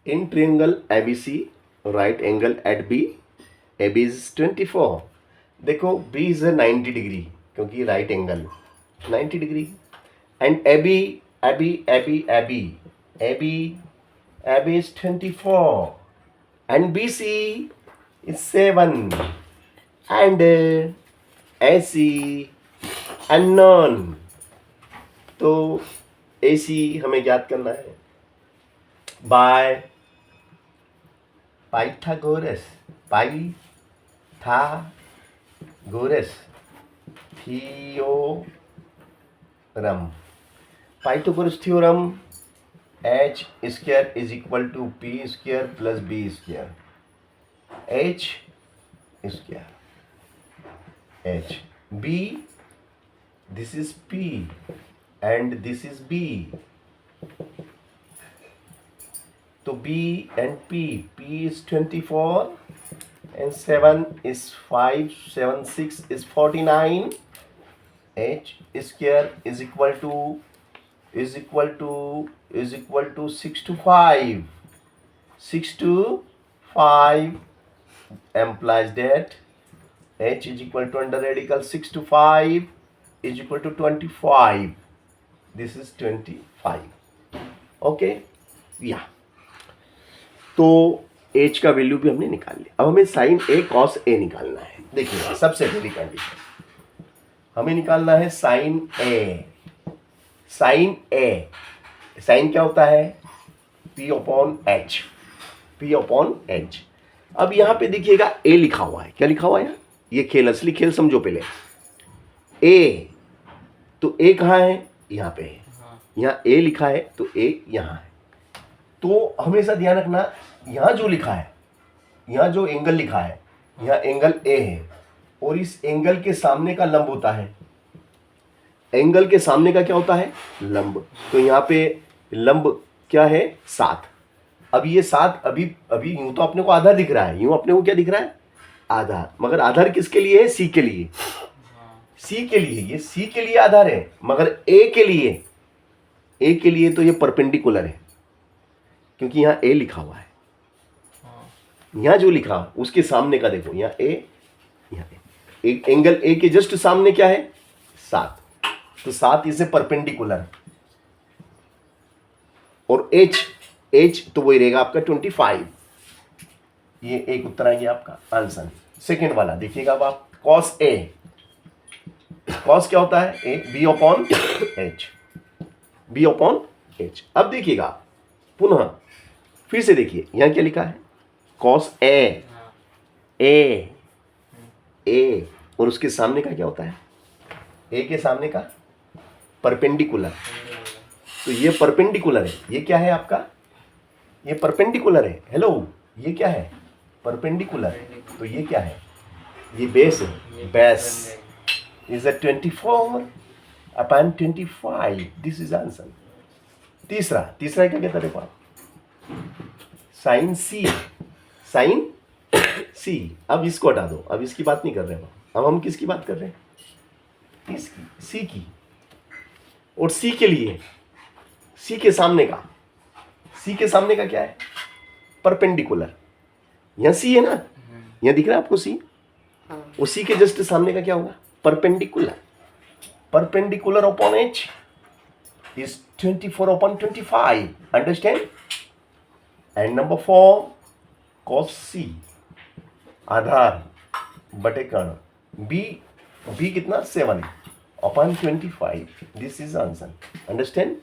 In triangle ABC, right angle at B, AB is 24. देखो B is a 90 degree क्योंकि right angle 90 degree and AB is 24 and BC is 7 and AC unknown. तो AC हमें ज्ञात करना है by Pythagoras theorem. Pythagoras theorem h square is equal to p square plus b square. h square h b, this is p and this is b. तो b and p is 24 and 7 is 5, 7 6 is 49. h square is equal to 6 to 5. 6 to 5 implies that h is equal to under radical 6 to 5 is equal to 25. This is 25. Okay, yeah. तो h का value भी हमने निकाल लिया. अब हमें sign a cos a निकालना है. देखिए सबसे पहली कंडीशन हमें निकालना है साइन a. साइन क्या होता है? p upon h. अब यहाँ पे देखिएगा a लिखा हुआ है. क्या लिखा हुआ है? ये खेल, असली खेल समझो पहले. a, तो a कहाँ है? यहाँ पे है. यहाँ a लिखा है तो a यहाँ है. तो हमेशा ध्यान रखना, यहाँ जो लिखा है, यहाँ जो एंगल लिखा है, यहाँ एंगल A है और इस एंगल के सामने का लंब होता है. एंगल के सामने का क्या होता है? लंब. तो यहाँ पे लंब क्या है? 7. अब ये 7 अभी यूं तो अपने को आधार दिख रहा है, यूं अपने को क्या दिख रहा है? आधार. मगर आधार किसके लिए है? C के लिए. C के लिए, ये C के लिए आधार है. मगर A के लिए तो ये परपेंडिकुलर है क्योंकि यहाँ a लिखा हुआ है. यहाँ जो लिखा उसके सामने का देखो, यहाँ a, यहाँ a. एक एंगल a के जस्ट सामने क्या है? 7. तो 7 इसे परपेंडिकुलर. और h तो वही रहेगा आपका 25. ये एक उत्तर आ गया आपका आंसर. सेकेंड वाला देखिएगा. अब आप cos a, cos क्या होता है? a, b upon h. अब देखिएगा पुनः फिर से देखिए, यहाँ क्या लिखा है? cos a और उसके सामने का क्या होता है? a के सामने का परपेंडिकुलर. तो ये परपेंडिकुलर है. ये क्या है आपका? ये परपेंडिकुलर है. हेलो, ये क्या है? परपेंडिकुलर. तो ये क्या है? ये बेस है. Base is 24 upon 25. This is answer. तीसरा क्या कहता है? देखो आप, साइन सी. अब इसको हटा दो, अब इसकी बात नहीं कर रहे हैं. अब हम किसकी बात कर रहे हैं? इसकी, सी की. और सी के लिए, सी के सामने का क्या है? परपेंडिकुलर. यहाँ सी है ना, यहाँ दिख रहा है आपको सी. और सी के जस्ट सामने का क्या होगा? Perpendicular upon h is 24 upon 25. Understand? And number 4, cos C, आधार बटे कर्ण. B कितना? 7 upon 25. This is answer. Understand?